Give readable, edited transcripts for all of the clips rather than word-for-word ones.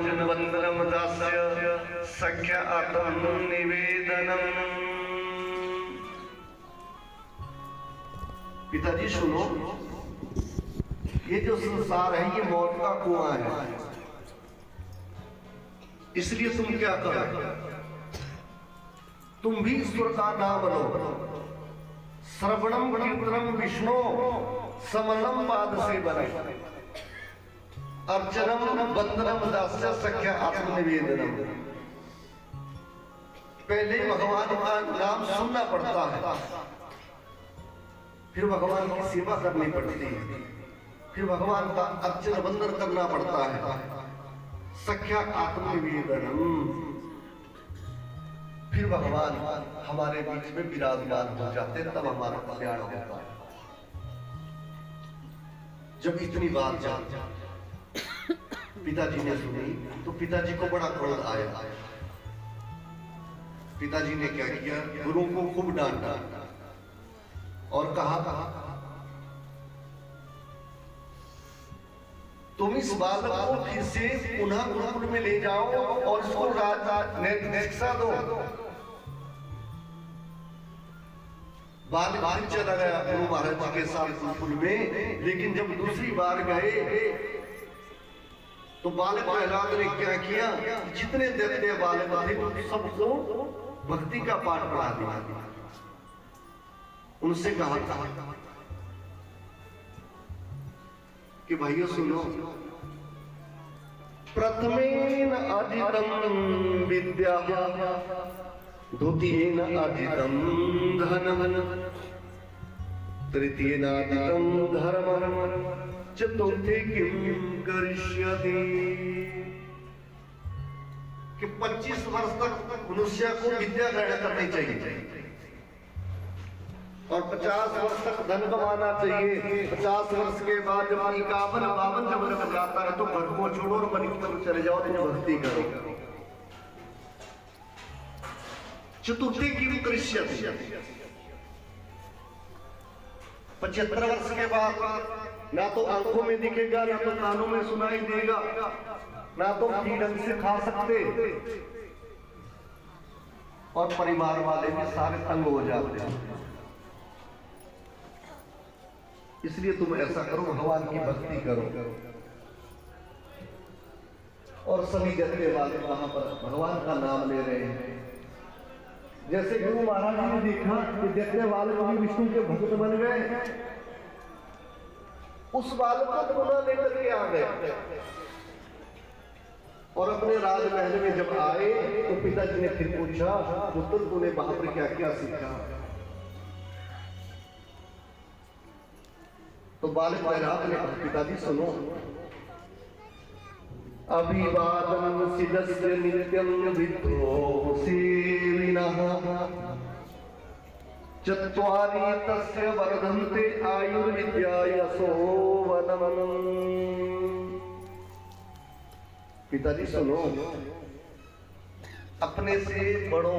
अर्जुन वंदनम दास्य सख्य आत्म निवेदनम। पिताजी सुनो, ये जो संसार है ये मौत का कुआं है, इसलिए तुम क्या करो, तुम भी ईश्वर का नाम लो। श्रवणम कीर्तनम विष्णु समलम पाद से बने, अर्चनम वंदनम दास्य सख्य आत्मनिवेदनम। पहले भगवान का नाम सुनना पड़ता है, फिर भगवान की सेवा करनी पड़ती है, फिर भगवान का अर्चन वंदन करना पड़ता है। सख्या आत्मनिवेदनम, फिर भगवान हमारे बीच में विराजमान हो जाते, तब हमारा कल्याण होता है। जब इतनी बात पिताजी ने सुनी तो पिताजी को बड़ा क्रोध आया। पिताजी ने क्या किया, गुरु को खूब डांटा और कहा तुम इस बालक को फिर से पुनः गुरुकुल में ले जाओ और इसको शिक्षा दो। बालक चला गया गुरु महाराज जी के साथ गुरुकुल में, लेकिन जब दूसरी बार गए तो बालक प्रहलाद ने क्या किया, जितने दैत्य बालक थे सबको भक्ति का पाठ पढ़ा दिया। उनसे कहा था कि भाइयों सुनो, प्रथमेन अर्जितं विद्या द्वितीयेन अर्जितं धनं तृतीयेन अर्जितं धर्मं चतुर्थे किं करिष्यति। कि 25 वर्ष तक मनुष्य को विद्या ग्रहण करनी चाहिए और 50 वर्ष तक धन कमाना चाहिए। 50 वर्ष के बाद जब 51-52 जब लग जाता है तो घर को छोड़ो और मन की तरफ चले जाओ, तो भक्ति करो। चतुर्थी की कृष्य 75 वर्ष के बाद ना तो आंखों में दिखेगा, ना तो कानों में सुनाई देगा, ना तो फ्रीडम से खा सकते, और परिवार वाले भी सारे तंग हो जाते हैं। इसलिए तुम ऐसा करो, भगवान की भक्ति करो। और सभी दैत्य वाले वहां पर भगवान का नाम ले रहे हैं। जैसे गुरु महाराज जी ने देखा कि दैत्य वाले भी विष्णु के भक्त बन गए, उस बालक को पुनः लेकर के आ गए और अपने राजमहल में जब आए तो पिताजी ने फिर पूछा, पुत्र तूने वहां पर क्या क्या सीखा? तो बालक प्रहलाद ने कहा, पिताजी सुनो, अभिवादन सिद्धस्य नित्यं विद्रो सेविनः चत्वारि तस्य वर्धन्ते आयुर्विद्या यशोवनम्। पिताजी सुनो, अपने से बड़ों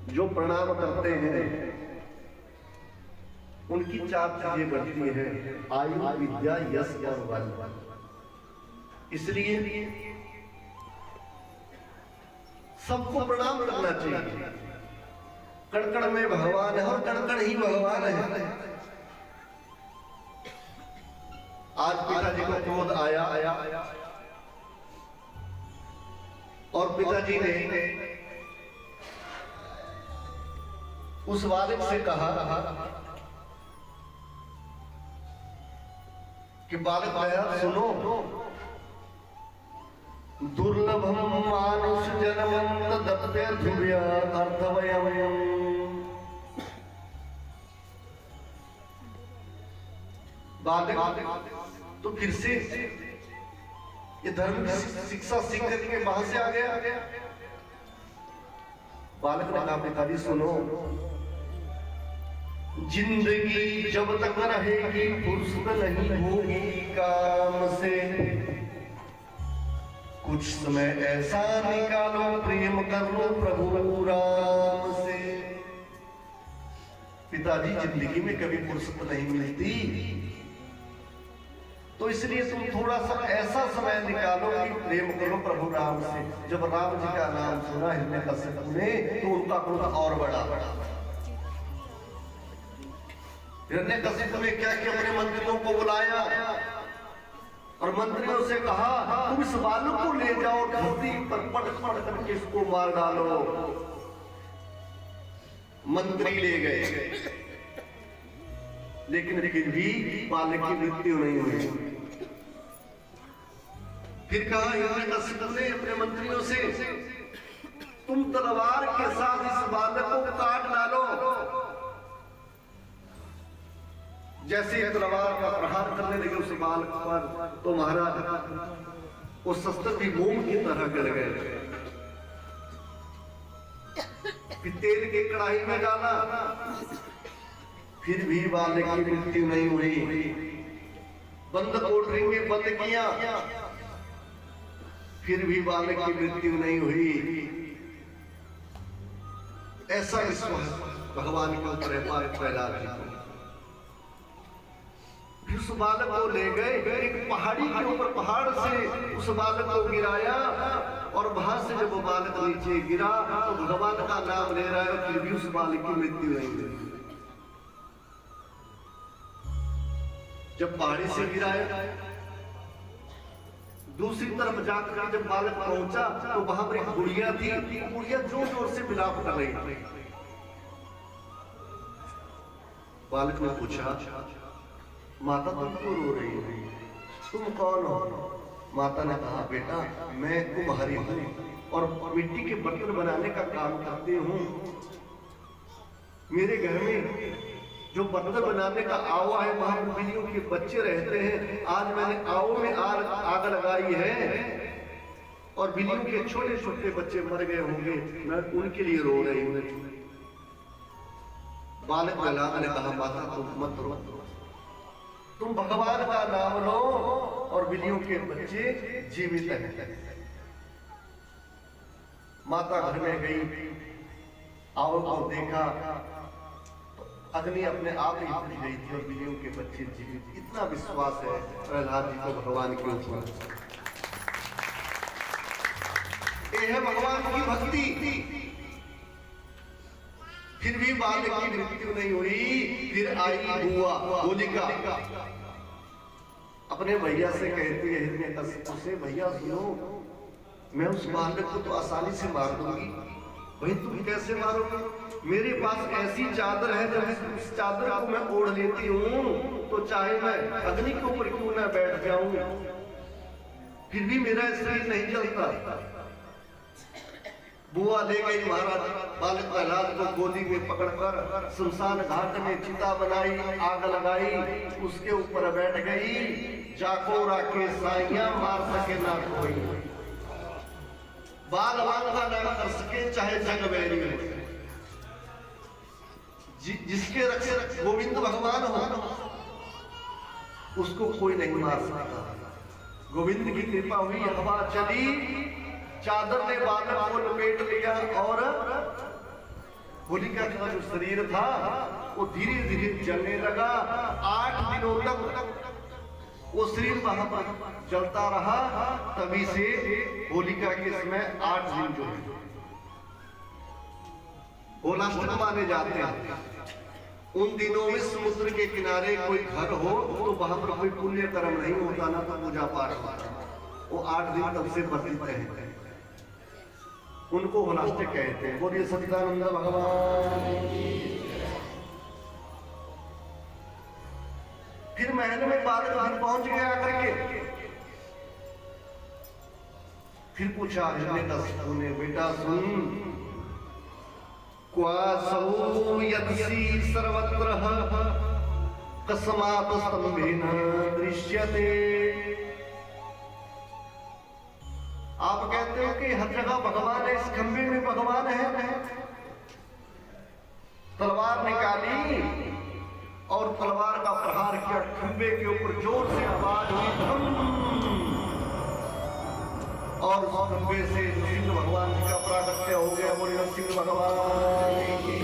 जो प्रणाम करते हैं उनकी 4 चीजें बढ़ती है, आयु, विद्या, यश और बल। इसलिए सबको प्रणाम करना चाहिए। कण-कण में भगवान है और कण-कण ही भगवान है। आज पिताजी को क्रोध आया और पिताजी ने उस बालक से कहा कि बालक भैया सुनो, दुर्लभम मानुष जन्मं तदप्य ध्रुव्या अर्थवयम्। बालक तो फिर से ये धर्म की शिक्षा सीख करके वहां से आ गया। बालक ने कहा, पिताजी सुनो, जिंदगी जब तक रहेगी फुर्सत नहीं होगी काम से, कुछ समय ऐसा निकालो प्रेम कर लो प्रभु राम से। पिताजी जिंदगी में कभी फुर्सत नहीं मिलती, तो इसलिए तुम थोड़ा सा ऐसा समय निकालो कि प्रेम करो प्रभु राम से। जब राम जी का नाम सुना हिरण्यकशिपु ने तो उनका क्रोध और बढ़ा। हिरण्यकशिपु ने क्या किया, अपने मंत्रियों को बुलाया और मंत्रियों से कहा तुम इस बालक को ले जाओ, धरती पर पट पट करके इसको मार डालो। मंत्री ले गए, लेकिन फिर भी बालक की मृत्यु नहीं हुई। फिर कहा हिरण्यकशिपु ने अपने मंत्रियों से तुम तलवार के साथ इस बालक को काट डालो। जैसे ही तलवार का प्रहार करने लगे उस बालक पर, तो महाराज वो शस्त्र भी मोम की तरह गल गए। फिर तेल की कढ़ाई में डाला, फिर भी बालक की मृत्यु नहीं हुई। बंद कोठरी में बंद किया, फिर भी बालक की मृत्यु नहीं हुई। ऐसा विश्वास भगवान के ऊपर है प्रहलाद जी को। फिर उस बालक को ले गए एक पहाड़ी के ऊपर, पहाड़ से उस बालक को गिराया और वहां से जब वो बालक नीचे गिरा तो भगवान का नाम ले रहा है, फिर भी उस बालक की मृत्यु नहीं हुई। जब पहाड़ी से गिराया, दूसरी तरफ जाकर जब बालक पहुंचा तो वहां पर एक गुड़िया थी। गुड़िया जोर जोर से विलाप कर रही थी। बालक ने पूछा माता तुम क्यों रो रही हो, तुम कौन हो? माता ने कहा बेटा मैं कुम्हारी हूं और मिट्टी के बर्तन बनाने का काम करती हूं। मेरे घर में जो बर्तन बनाने का आवा है वहां पर बिल्लियों के बच्चे रहते हैं। आज मैंने आओ में आग लगाई है और बिल्लियों के छोटे छोटे बच्चे मर गए होंगे, मैं उनके लिए रो रही हूं। बालक प्रहलाद ने कहा माता तुम मत रो, तुम भगवान का नाम लो और बिल्लियों के बच्चे जीवित हैं। माता घर में गई, आओ को देखा, अग्नि अपने आप ही बुझ गई थी और बिल्लियों के बच्चे जीवित। इतना विश्वास है प्रहलाद जी को भगवान के ऊपर। ये है भगवान की भक्ति। फिर भी बालक की मृत्यु नहीं हुई। फिर आई बुआ होलिका, अपने भैया से कहती है हिरण्यकशिपु से, भैया सुनो मैं उस बालक को तो आसानी से मार दूंगी। भाई तुम कैसे मारोगे? मेरे पास ऐसी चादर है, जब इस चादर को मैं ओढ़ लेती हूँ तो चाहे मैं अग्नि के ऊपर क्यों ना बैठ जाऊं, फिर भी मेरा शरीर नहीं जलता। बुआ ले गई महाराज बालक प्रहलाद को गोदी में पकड़कर शमशान घाट में चिता बनाई, आग लगाई, उसके ऊपर बैठ गई। जाको राके साइया मार सके ना कोई, बाल बाल का ना कर सके चाहे जग बैरी हो। जिसके रक्षक गोविंद भगवान हो उसको कोई नहीं मार सकता। गोविंद की कृपा हुई, हवा चली, चादर ने बालक को लपेट लिया और होलिका का जो शरीर था वो धीरे धीरे जलने लगा। 8 दिनों तक वो शरीर वहां पर जलता रहा। तभी से होलिका के समय 8 दिन जो है होलाष्टक माने जाते हैं। उन दिनों में समुद्र के किनारे कोई घर हो तो वहां पर कोई पुण्य कर्म नहीं होता, ना तो पूजा पाठ होता। वो 8 दिन तब से वर्तित रहे, उनको होलाष्टक कहते हैं। बोलिए सच्चिदानंद भगवान। फिर महल में बालक घर पहुंच गया करके फिर पूछा हिरण्यकशिपु ने, बेटा सुन, क्वासौ यदि सर्वत्र कस्मात् स्तंभेन दृश्यते। आप कहते हो कि हर जगह भगवान है, इस खंबे में भगवान है। तलवार निकाली और तलवार का प्रहार किया, खंबे के ऊपर जोर से आवाज हुई और उस खंबे से नरसिंह भगवान जी का प्राकट्य हो गया। बोले नरसिंह भगवान की।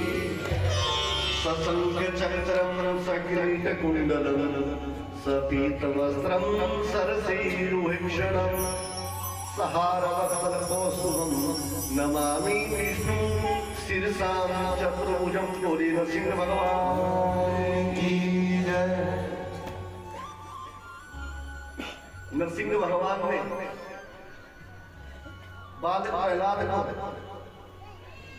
सशंख चक्रम सकिरीट कुंडलम सपीतवस्त्रं सरसीरुहिक्षणं सहारवत्सलकौस्तुभं नमामि विष्णुं शिरसां चतुर्भुजं। बोले नरसिंह भगवान की जय। नरसिंह भगवान ने बालक प्रहलाद को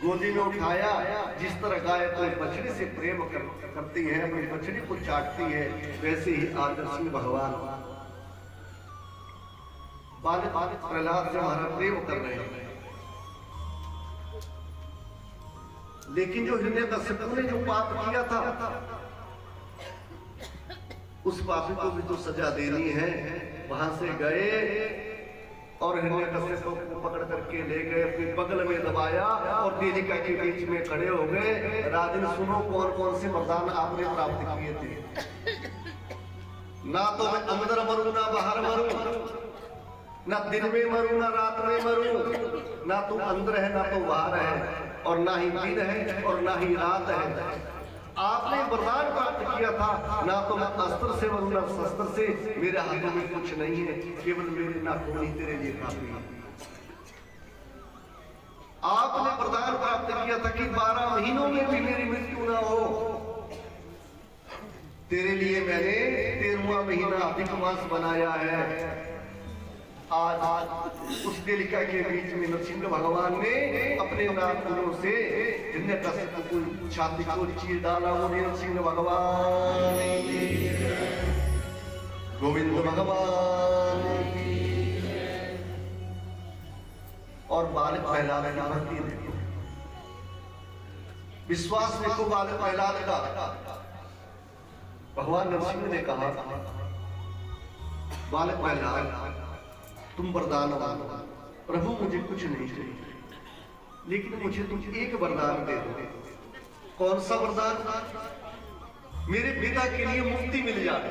गोदी में उठाया। जिस तरह गाय कोई बछड़ी से प्रेम करती है, अपनी बछड़ी को चाटती है, वैसे ही आज नरसिंह भगवान बालक प्रहलाद से हमारा प्रेम कर रहे हैं। लेकिन जो हिरण्यकश्यप ने जो पाप किया था, उस पापी को भी तो सजा देनी है। वहां से गए और हिरण्यकश्यप को पकड़ करके ले गए, अपने बगल में दबाया और वेदिका के बीच में खड़े हो गए। राजन सुनो, कौन कौन से वरदान आपने प्राप्त किए थे। ना तो मैं अंदर मरूं ना बाहर मरूं, ना दिन में मरूं ना रात में मरूं, ना तो अंदर है ना तो बाहर है, और ना ही दिन है और ना ही रात है। आपने वरदान प्राप्त किया था, ना तो मैं अस्त्र से मरूं ना शस्त्र से। मेरे हाथों में कुछ नहीं है, केवल मेरे नाखून ही तेरे लिए काफी है। आपने वरदान प्राप्त किया था कि 12 महीनों में भी मेरी मृत्यु ना हो। तेरे लिए मैंने 13वां महीना अधिक मास बनाया है। आज उस वेदिका के बीच में नरसिंह भगवान ने अपने नाखूनों से हिरण्यकश्यप को छाती को चीर डाला। वो नरसिंह भगवान गोविंद भगवान और बालक प्रहलाद की भक्ति देखो, विश्वास देखो बालक प्रहलाद का। भगवान नरसिंह ने कहा, बालक प्रहलाद तुम वरदान मांगो। प्रभु मुझे कुछ नहीं चाहिए, लेकिन मुझे तुम एक वरदान दे दो। कौन सा वरदान? मेरे पिता के लिए मुक्ति मिल जाए।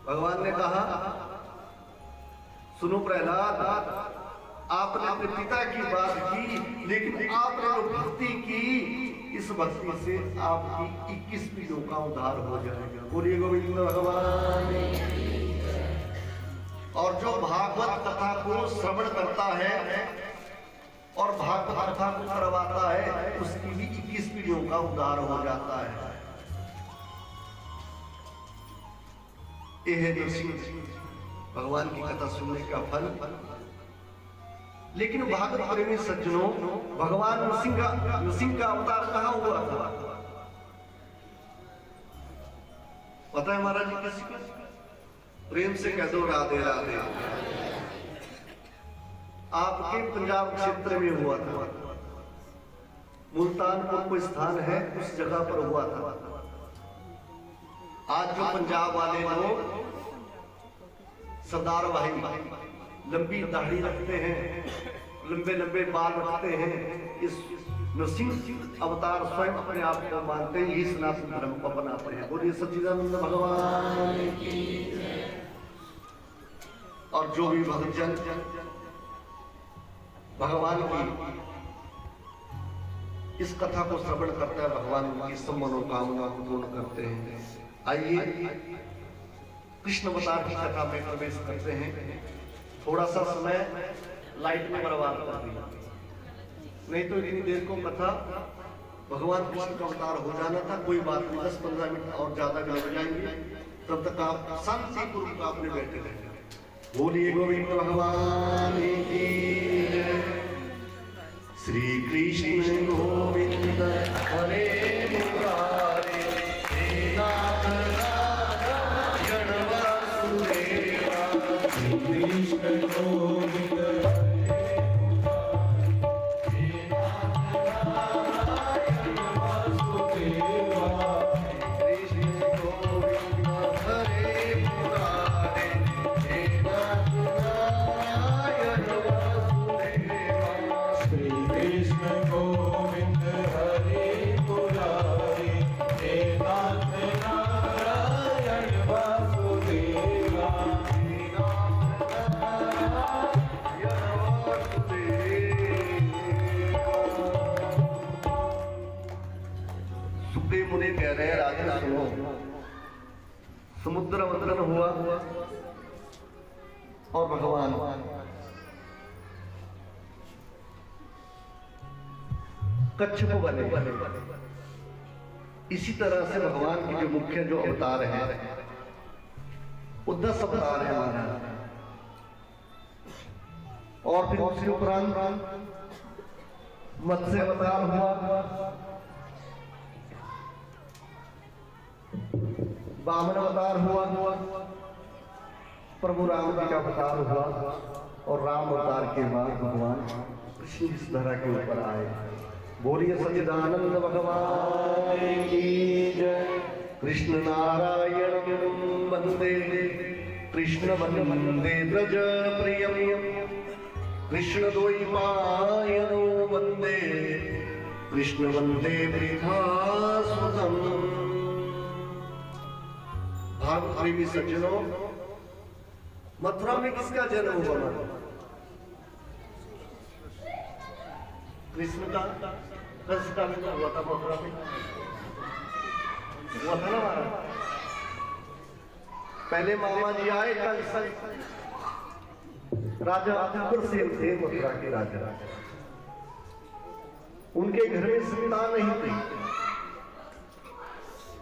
भगवान ने कहा, सुनो प्रहलाद, आपने अपने पिता की बात की, लेकिन आपने जो भक्ति की, इस भक्ति से आपकी 21 पीढ़ियों का उद्धार हो जाएगा। बोलिए गोविंद भगवान। और जो भागवत कथा को श्रवण करता है और भागवत कथा को करवाता है, उसकी भी 21 पीढ़ियों का उद्धार हो जाता है। यह नरसिंह भगवान की कथा सुनने का फल। लेकिन भागवत प्रेमी सज्जनों, भगवान नरसिंह का अवतार कहाँ हुआ था? पता है महाराज जी किसी को? प्रेम से कह दो राधे राधे। आपके पंजाब क्षेत्र में हुआ था। मुल्तानपुर कोई स्थान है, उस जगह पर हुआ था। आज जो पंजाब वाले लोग सरदार भाई लंबी दाढ़ी रखते हैं, लंबे लंबे बाल रखते हैं, इस नरसिंह अवतार स्वयं अपने आप को मानते हैं, यही सनातन धर्म को अपनाते हैं। बोलिए सच्चिदानंद भगवान की। और जो भी भक्तजन भगवान की इस कथा को श्रवण करता है, भगवान उनकी सब मनोकामना को पूर्ण करते हैं। आइए कृष्ण अवतार की कथा में प्रवेश करते हैं। थोड़ा सा समय लाइट में बर्बाद कर दिया, नहीं तो इतनी देर को कथा भगवान कृष्ण का अवतार हो जाना था। कोई बात नहीं, 10-15 मिनट और ज्यादा लग जाएंगे, तब तक आप शांतिपूर्वक आपने बैठे रहेंगे। बोलिए गोविंद भगवान की जय। श्री कृष्ण गोविंद हरे मुरारे, हे नाथ Narayan Vasudeva. Shri Krishna Govind Krishna Govinda Hare Murari रुद्रवंदन हुआ और भगवान कच्छप बने। इसी तरह से भगवान की जो मुख्य जो अवतार हैं वो 10 अवतार हैं महाराज। और फिर उसके उपरांत मत्स्य अवतार हुआ, वामन अवतार हुआ, प्रभु राम जी का अवतार हुआ और राम अवतार के बाद भगवान कृष्ण इस धरा के ऊपर आए। बोलिए सच्चिदानंद भगवान की जय। कृष्ण नारायण वंदे कृष्ण वंदे ब्रज प्रियम कृष्ण द्वैपायनो वंदे कृष्ण वंदे वृथासुतम। भागवत प्रेमी सज्जनों, मथुरा में किसका जन्म हुआ? कृष्ण का। कंस का जन्म हुआ था मथुरा में, हुआ था ना महाराज। पहले मामा जी आए, कंस राजा उग्रसेन थे मथुरा के राजा। उनके घर में संतान नहीं थी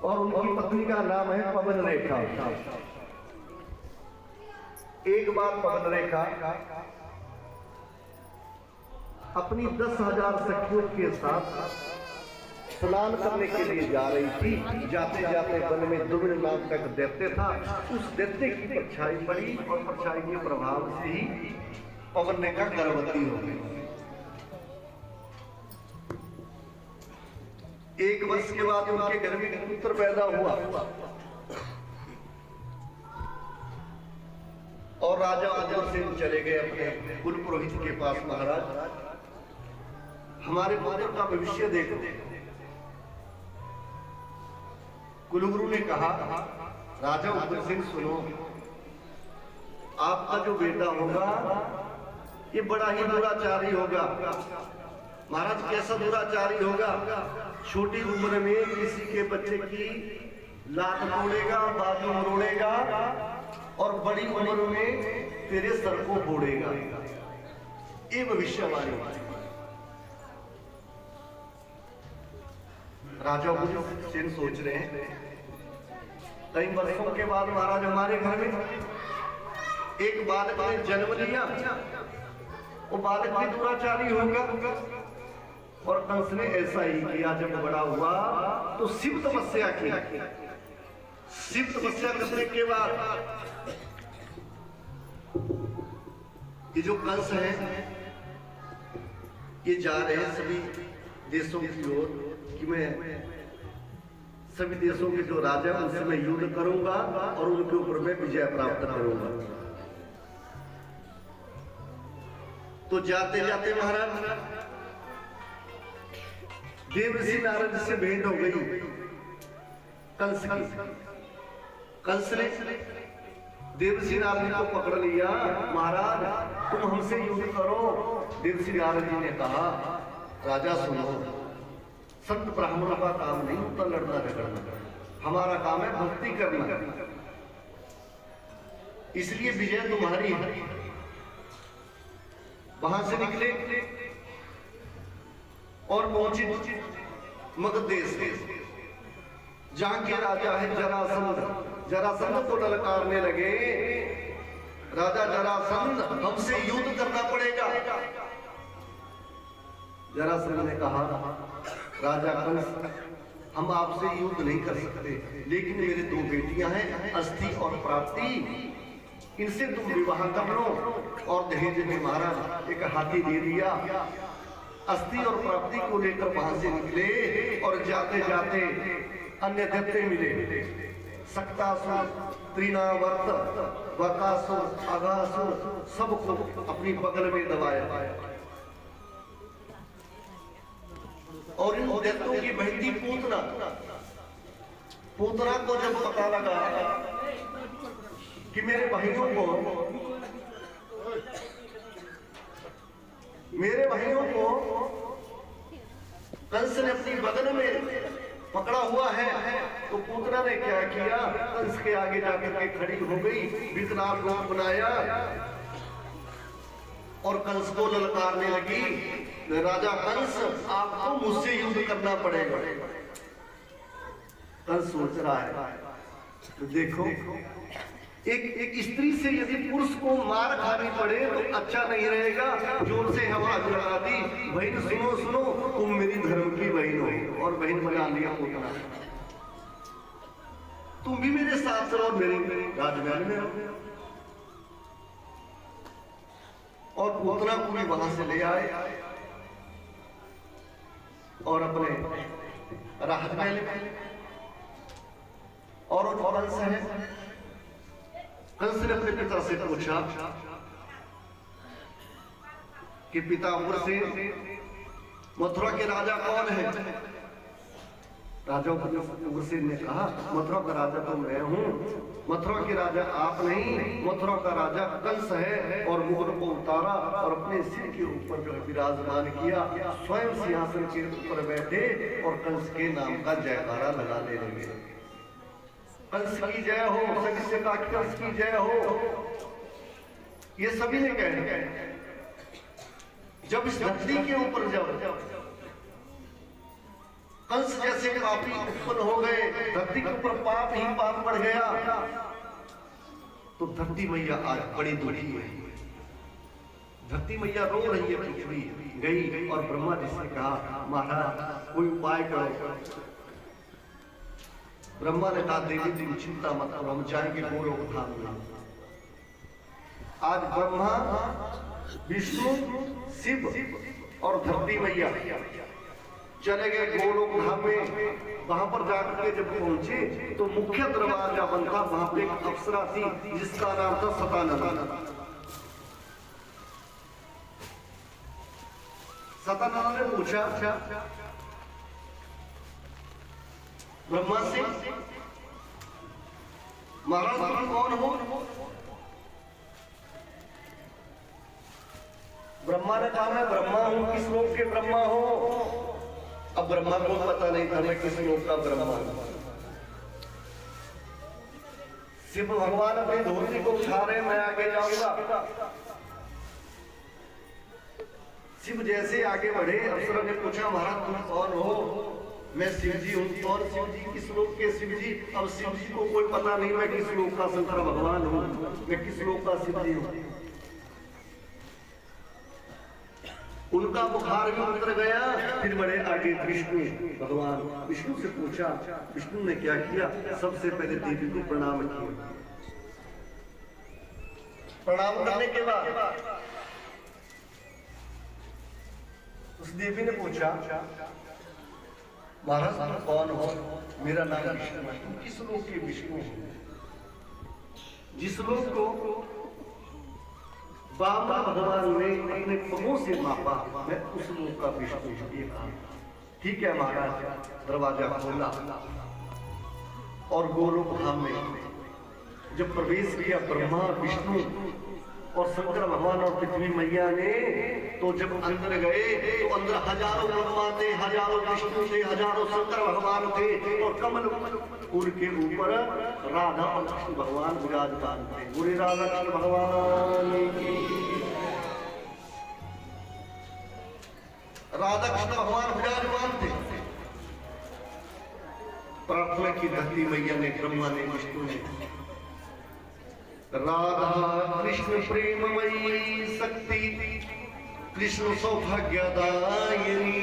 और उनकी पत्नी का नाम है पवन रेखा। एक बार पवन रेखा अपनी 10,000 सखियों के साथ स्नान करने के लिए जा रही थी। जाते जाते वन में दुर्मिल नाम का दैत्य था। उस दैत्य की परछाई पड़ी और परछाई के प्रभाव से ही पवन रेखा गर्भवती हो गई। 1 वर्ष के बाद उनके घर में पुत्र पैदा हुआ और राजा उग्रसेन चले गए अपने कुल पुरोहित के पास। महाराज, हमारे पुत्र का भविष्य देखो। कुलगुरु ने कहा, राजा उग्रसेन सुनो, आपका जो बेटा होगा ये बड़ा ही दुराचारी होगा। महाराज, कैसा दुराचारी होगा? छोटी उम्र में किसी के बच्चे की लात तोड़ेगा, बाजू मरोड़ेगा और बड़ी उम्र में तेरे सर को फोड़ेगा। ये भविष्यवाणी। राजा उग्रसेन सोच रहे हैं, कई वर्षों के बाद महाराज हमारे घर में एक बालक ने जन्म लिया, वो बालक भी दुराचारी होगा। और कंस ने ऐसा ही किया। जब बड़ा हुआ तो शिव तपस्या की। शिव तपस्या करने के बाद ये जो कंस है ये जा रहे हैं सभी देशों की ओर कि मैं सभी देशों के जो राजा हैं उनसे मैं युद्ध करूंगा और उनके ऊपर मैं विजय प्राप्त करूंगा। तो जाते जाते महाराज देवर्षि नारद से भेंट हो गई कंस की। कंस ने देवर्षि नारद को पकड़ लिया। महाराज, तुम हमसे युद्ध करो। देवर्षि नारद जी ने कहा, राजा सुनो, संत ब्राह्मणों का काम नहीं होता लड़ना झगड़ना, हमारा काम है भक्ति करना। इसलिए विजय तुम्हारी है। वहां से निकले और पहुंचे मगध देश में, जहां के राजा है जरासंध। जरासंध को ललकारने लगे, राजा जरासंध, हमसे युद्ध करना पड़ेगा। जरासंध ने कहा, राजा कंस, हम आपसे युद्ध नहीं कर सकते, लेकिन मेरे 2 बेटियां हैं, अस्थि और प्राप्ति, इनसे तुम विवाह कर लो। और दहेज में महाराज एक हाथी दे दिया। अस्थि और प्राप्ति को लेकर वहां से निकले और जाते जाते अन्य दैत्य मिले। सक्तासुर, त्रिनावर्त, वकासुर, अघासुर, सबको अपनी बगल में दबाया। और इन दैत्यों की बहन थी पूतना को जब पता लगा कि मेरे भाइयों को कंस ने अपनी बगल में पकड़ा हुआ है। तो पूतना ने क्या किया, कंस के आगे जाकर के खड़ी हो गई, विकराल रूप बनाया और कंस को ललकारने लगी, राजा कंस आपको मुझसे युद्ध करना पड़ेगा। कंस सोच रहा है, तो देखो एक स्त्री से यदि पुरुष को मार खानी पड़े तो अच्छा नहीं रहेगा। जोर से आवाज लगा दी, बहन सुनो सुनो, तुम मेरी धर्म की बहन हो। और बहन बना लिया पूतना, तुम भी मेरे साथ चलो, मेरे राजमहल में रहो। और पूतना को भी वहां से ले आए और अपने राजमहल में। और कंस है, कंस ने अपने पिता से पूछा कि पिता से मथुरा के राजा कौन है? राजा उग्रसेन ने कहा, मथुरा का राजा तो मैं हूं, मथुरा के राजा आप नहीं, मथुरा का राजा कंस है। और मुकुट को उतारा और अपने सिर के ऊपर जो विराजमान किया, स्वयं सिंहासन के ऊपर बैठे और कंस के नाम का जयकारा लगाने लगे। कंस की जय हो, सभी से कहा कंस की जय हो, ये सभी ने कहे। जब इस धरती के ऊपर जब कंस जैसे पापी उत्पन्न हो गए, धरती के ऊपर पाप ही पाप बढ़ गया, तो धरती मैया आज बड़ी दुखी है। धरती मैया रो रही है, पृथ्वी गई और ब्रह्मा जी से कहा, महाराज कोई उपाय करो। ब्रह्मा ने कहा, देवी तुम चिंता मत करो, हम जाएंगे गोलोक धाम में। आज ब्रह्मा, विष्णु, शिव और धरती मैया चले गए गोलोक धाम में। वहां पर जाकर के जब पहुंचे तो मुख्य दरवाजा बंद था, वहां पे एक अप्सरा थी जिसका नाम था सतानंदा। सतानंदा ने पूछा ब्रह्मा से, महाराज तुम कौन हो? ब्रह्मा ने कहा, मैं ब्रह्मा हूं। किस लोक के ब्रह्मा हो? अब ब्रह्मा को पता नहीं था मैं किस लोक का ब्रह्मा हूं। शिव भगवान अपनी धोती को उठा रहे, मैं आगे जाऊंगा। शिव जैसे आगे बढ़े, अप्सरा ने पूछा, महाराज तुम कौन हो? मैं शिव जी हूँ। कौन शिव जी? किस लोक के शिव जी? अब शिव जी को कोई पता नहीं मैं किस लोक का शंकर भगवान हूँ, मैं किस लोक का शिव जी हूँ। उनका बुखार भी उतर गया। फिर बड़े आगे विष्णु भगवान, विष्णु से पूछा, विष्णु ने क्या किया? सबसे पहले देवी को प्रणाम किया। प्रणाम करने के बाद उस देवी ने पूछा, महाराज तुम कौन हो? मेरा नाम विष्णु है। तुम किस लोक के विष्णु हो? जिस लोक को बाबा भगवान ने अपने पगों से मापा, मैं उस लोक का विष्णु हूं। ठीक है महाराज। दरवाजा खोला और गोलोक धाम में जब प्रवेश किया ब्रह्मा, विष्णु और शंकर भगवान और पृथ्वी मैया ने, तो जब अंदर गए तो अंदर हजारों ब्रह्मा थे, हजारों विष्णु थे, हजारों शंकर भगवान थे और कमल फूल के ऊपर राधा और कृष्ण भगवान विराजमान थे। पूरे राधा कृष्ण भगवान की, राधा कृष्ण भगवान विराजमान थे। प्रार्थना की धरती मैया ने, ब्रह्मा ने, विष्णु ने, राधा कृष्ण प्रेममयी शक्ति, कृष्ण सौभाग्यदायिनी,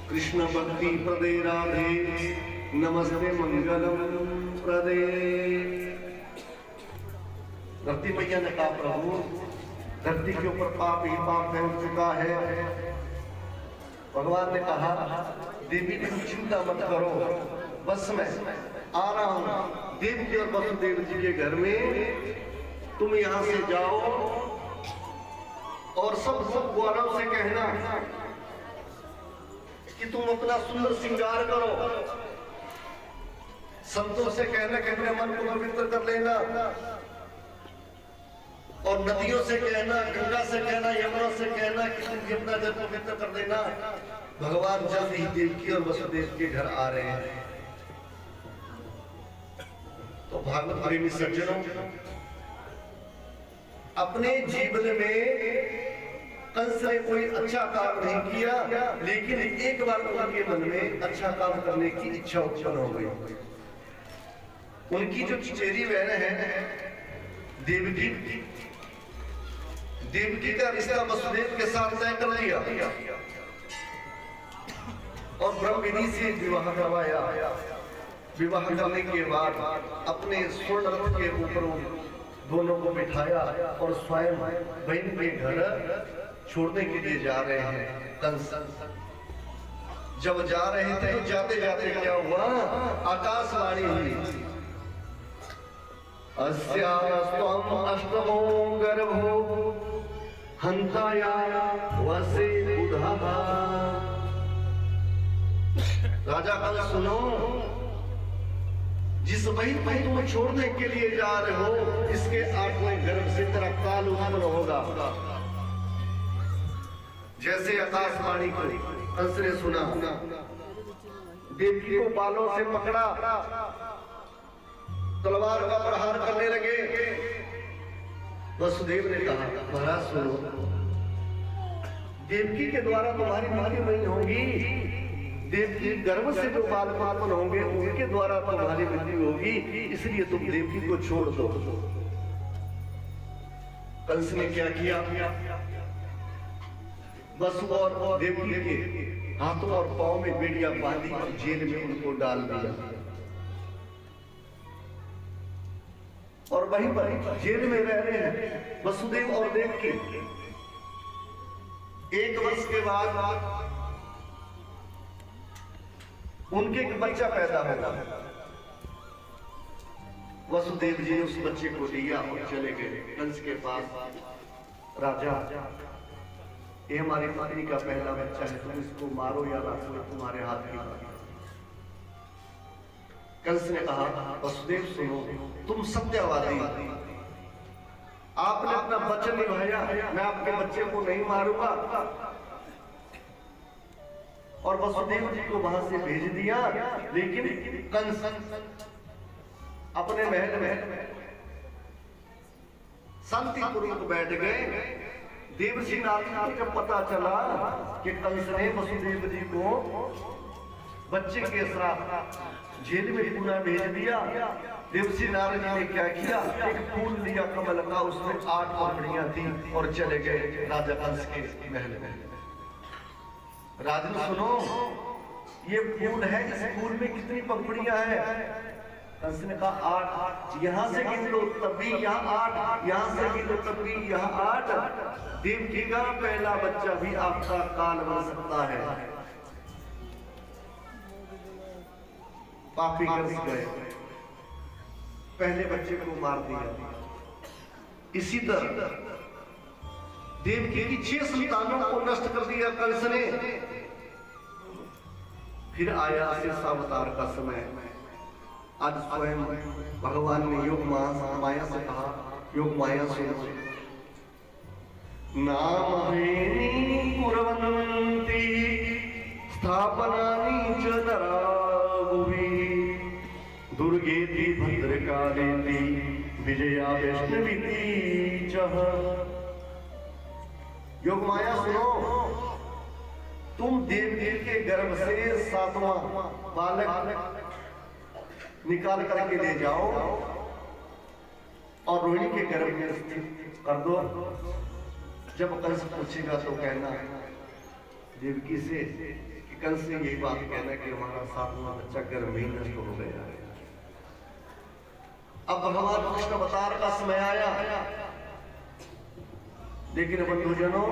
कृष्ण भक्ति प्रदे राधे, नमस्ते मंगलम प्रदे। धरती मैया ने कहा, प्रभु धरती के ऊपर पाप ही पाप फैल चुका है। भगवान ने कहा, देवी तुम चिंता मत करो, बस मैं आ रहा हूं। देवकी और वसुदेव जी के घर में तुम यहां से जाओ और सब ग्वालों से कहना कि तुम अपना सुंदर श्रृंगार करो। संतों से कहना कि अपने मन को पवित्र कर लेना, और नदियों से कहना, गंगा से कहना, यमुना से कहना कि तुम अपना जल पवित्र कर देना। भगवान जल्द ही देवकी और वसुदेव के घर आ रहे हैं। तो भागवत प्रेमी सज्जनों, अपने जीवन में कंस ने कोई अच्छा काम नहीं किया, लेकिन एक बार उनके मन में अच्छा काम करने की इच्छा उत्पन्न हो गई। उनकी जो चचेरी बहन है देवकी, देवकी का रिश्ता वसुदेव के साथ तय कर दिया और ब्रह्म विधि से विवाह करवाया। विवाह करने के बाद अपने स्वर्ण रथ के ऊपर दोनों को बिठाया और स्वयं बहन के घर छोड़ने के लिए जा रहे हैं। कंस जब जा रहे थे, जाते जाते क्या हुआ, आकाशवाणी हुई, अस्यास्त्वं अष्टमो गर्भो हंताया वसे बुधः। राजा कंस सुनो, जिस बहन को तुम छोड़ने के लिए जा रहे हो, इसके 8वें गर्भ से तेरा काल उत्पन्न होगा। जैसे आकाशवाणी को कंस ने सुना, देवकी को बालों से पकड़ा, तलवार का प्रहार करने लगे। वसुदेव ने कहा, महाराज सुनो, देवकी के द्वारा तुम्हारी मृत्यु नहीं होगी, देवकी गर्भ से जो बाल उत्पन्न होंगे उनके द्वारा तुम्हारी मृत्यु होगी, इसलिए तुम देवकी को छोड़ दो। कंस ने क्या किया, वसु और देवकी के हाथों और पांव में बेड़ियां बांधी और जेल में उनको डाल दिया और वहीं पर जेल में रह रहे हैं वसुदेव और देवकी। 1 वर्ष के बाद उनके एक बच्चा पैदा होगा। वसुदेव जी ने उस बच्चे को लिया और चले गए कंस के पास। राजा, ये हमारी पत्नी का पहला बच्चा है, तुम इसको मारो या रखो, तुम्हारे हाथ की बात। कंस ने कहा, वसुदेव सुनो, तुम सत्यवादी, आपने अपना वचन निभाया, मैं आपके बच्चे को नहीं मारूंगा। और वसुदेव जी को वहां से भेज दिया। लेकिन कंस अपने महल में शांतिपूर्वक बैठ गए। देवसी नारद को जब पता चला कि कंस ने वसुदेव जी को बच्चे के साथ जेल में पुनः भेज दिया, देवसी नारद जी ने क्या किया, एक फूल लिया कमल का, उसमें 8 पंखुड़ियां थी और चले गए राजा कंस के महल में। राजन सुनो, ये फूल है, इस फूल में कितनी पंखुड़ियां हैं? कंस ने कहा 8। यहां से गिन लो तब भी यहाँ 8, यहां से गिन लो तब भी यहाँ 8। देवकी का पहला बच्चा भी आपका काल बन सकता है। पापी कर गए, पहले बच्चे को मार दिया। इसी तरह देवकी की 6 संतानों को नष्ट कर दिया कंस ने। फिर आया शेषावतार का समय। आज स्वयं भगवान ने योग माया से कहा, योग माया सुनो, नामहेनी कुर्वन्ति स्थापनानि च नराभुवि दुर्गेति भद्रकालेति विजया वैष्णवीति च। योग माया सुनो, तुम देव के गर्भ से 7वां बालक निकाल करके ले जाओ और रोहिणी के गर्भ में स्थित कर दो। जब कंस पूछेगा तो कहना देवकी से कि कंस ने यही बात कहना कि हमारा 7वां बच्चा गर्भ में नष्ट हो गया है। अब भगवान कृष्ण अवतार का समय आया, लेकिन बंधुजनों,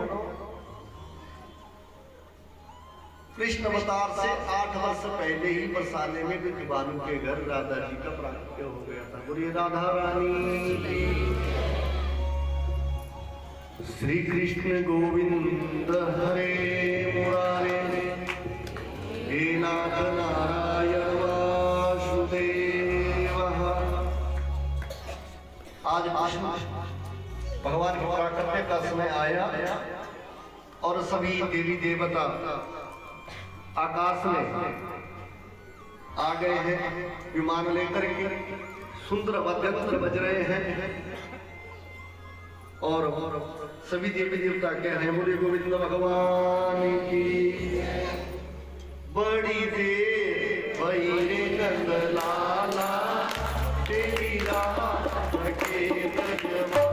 कृष्ण अवतार से 8 वर्ष पहले ही बरसाने में विद्वानों के घर राधा जी का प्राकट्य हो गया था। बोलिए राधा रानी। श्री कृष्ण गोविंद हरे मुरारे, हे नाथ नारायण वासुदेव। आज भगवान के प्राकट्य का समय आया और सभी देवी देवता आकाश में आ गए हैं विमान लेकर के, सुंदर वाद्ययंत्र बज रहे हैं और सभी देवी देवता कह रहे हैं बोले गोविंद भगवान की। बड़ी देर भई रे नंद लाला तेरी रात के ब्रजवा,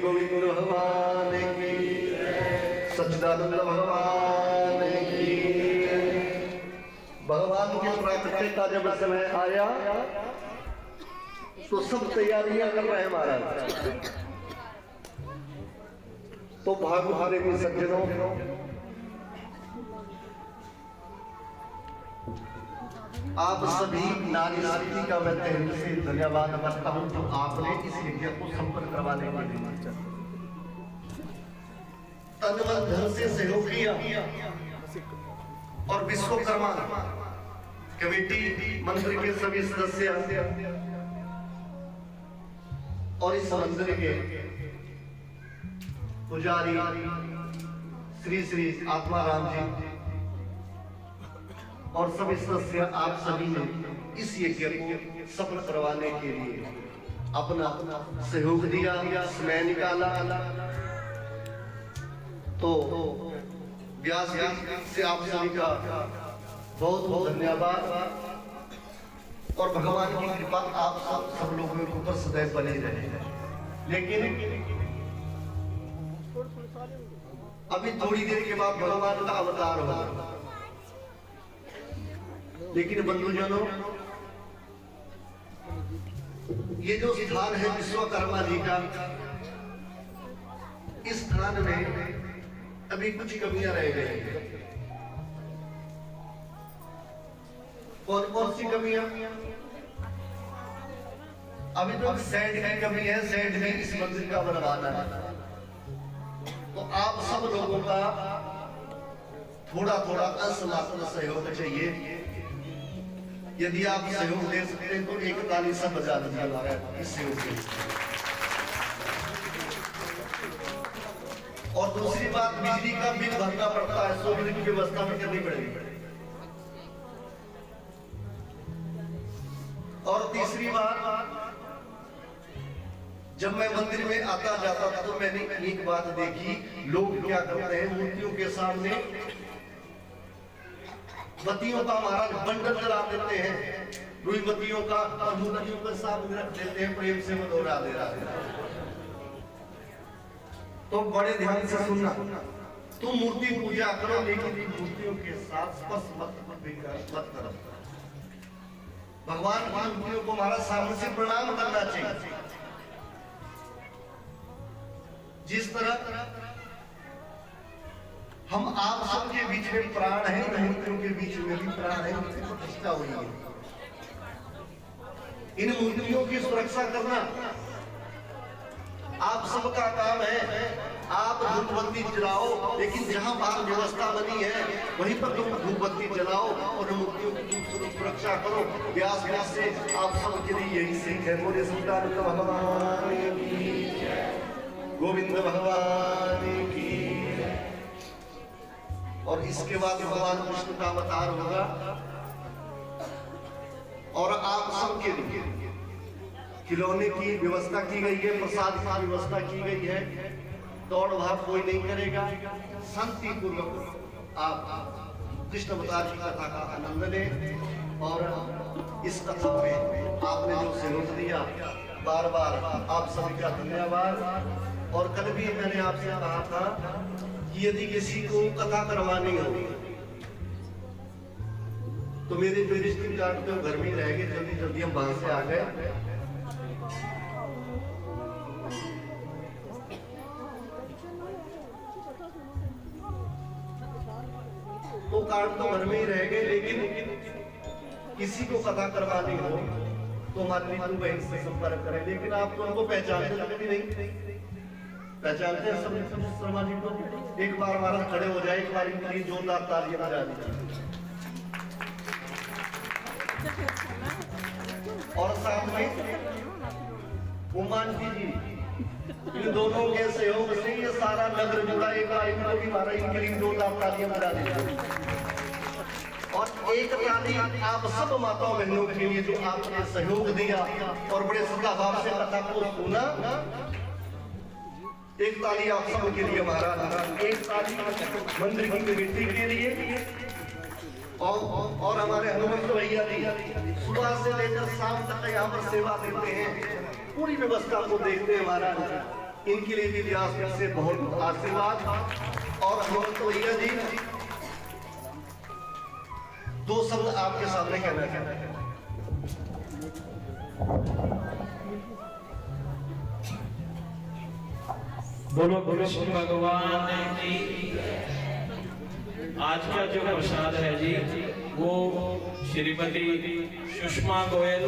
गोविंद भगवान की, सच्चिदानंद भगवान की। भगवान के प्राकट्य का जब समय आया तो सब तैयारियां कर रहे हैं महाराज। तो भागवत प्रेमी सज्जनों, आप सभी नारी शक्ति का मैं तहे से धन्यवाद करता हूं जो आपने इस यज्ञ को संपन्न करवाने के लिए तन मन धन से सहयोग किया और विश्वकर्मा कमेटी मंदिर के सभी सदस्य और इस मंदिर के पुजारी श्री श्री आत्माराम जी और सभी सदस्य, आप सभी ने इस यज्ञ को सफल करवाने के लिए अपना सहयोग दिया, समय निकाला। तो व्यास जी से आप सभी का बहुत बहुत धन्यवाद और भगवान की कृपा आप सब लोगों के ऊपर सदैव बनी रहे। लेकिन अभी थोड़ी देर के बाद भगवान का अवतार होगा, लेकिन बंधुजनों, ये जो स्थान है विश्वकर्मा जी का, इस स्थान में अभी कुछ कमियां रह गई हैं। कौन कौन सी कमियां? अभी तो सैंड की कमी है, सैंड में इस मंदिर का बनवाना है। तो आप सब लोगों का थोड़ा थोड़ा अंश मात्र सहयोग चाहिए। यदि आप सहयोग दे सकते हैं तो एक ताली सब बजा दीजिए इस सहयोग के। और दूसरी बात, बिजली का बिल भरना पड़ता है, 100 यूनिट की व्यवस्था भी करनी पड़ेगी। और तीसरी बात, जब मैं मंदिर में आता जाता था तो मैंने एक बात देखी, लोग क्या करते हैं, मूर्तियों के सामने बत्तियों का महाराज बंडल जला देते हैं, रुई बत्तियों का, और मूर्तियों के सामने रख देते हैं, प्रेम से मनोरा दे रहा है। तो बड़े ध्यान से सुनना, तुम मूर्ति पूजा करो लेकिन मूर्तियों के साथ स्पर्श मत करो। भगवान की मूर्तियों को महाराज सामने से प्रणाम करना चाहिए। जिस तरह हम आप सबके बीच में प्राण है, मूर्तियों के बीच में भी प्राण है, प्रतिष्ठा हुई है। इन मूर्तियों की सुरक्षा करना आप सबका काम है। आप धूप बत्ती जलाओ, लेकिन जहां बाहर व्यवस्था बनी है वहीं पर तुम धूप बत्ती जलाओ और मूर्तियों की सुरक्षा करो। व्यास व्यास से आप सबके लिए यही सीख है। बोले सच्चिदानंद भगवान की, गोविंद भगवान की। और इसके बाद भगवान कृष्ण का अवतार होगा और आप सबके लिए खिलौने की व्यवस्था की गई है, प्रसाद की व्यवस्था की गई है। दौड़ भाग कोई नहीं करेगा, शांति पूर्वक आप कृष्ण अवतार की कथा का आनंद लें। और इस कथन में आपने जो सहयोग दिया, बार बार आप सभी का धन्यवाद। और कल भी मैंने आपसे कहा था कि यदि किसी को कथा करवानी हो तो मेरे जो विजिटिंग कार्ड तो घर में ही रह गए, जल्दी जल्दी हम वहां से आ गए। तो कार्ड तो घर में ही रह गए, लेकिन किसी को कथा करवानी हो तो हमारे नीतू बहन से संपर्क करें। लेकिन आप तो उनको पहचानते भी नहीं, पहचानते हैं सब शर्मा जी को? एक बार हमारा खड़े हो जाए, एक बार इनके लिए जोरदार तालियां बजा दीजिए। और साथ में उमान जी, इन दोनों के सहयोग से ये सारा नगर जुड़ा। एक बार इनको भी हमारा इनके लिए जोरदार तालियां बजा दीजिए। और एक ताली आप सब माताओं बहनों के लिए जो आपने सहयोग दिया और बड़े श्रद्धा भाव से कथा को सुना। एक ताली आप सब के लिए महाराज, एक ताली मंदिर की कमेटी के लिए और हमारे हनुमंत भैया जी सुबह से लेकर शाम तक यहाँ पर सेवा देते हैं, पूरी व्यवस्था को देखते हैं महाराज। इनके लिए भी व्यास से बहुत आशीर्वाद। और हनुमंत भैया जी, दो शब्द आपके सामने कहना है। बोलो कृष्ण भगवान की। आज का जो प्रसाद है जी, वो श्रीमती सुषमा गोयल,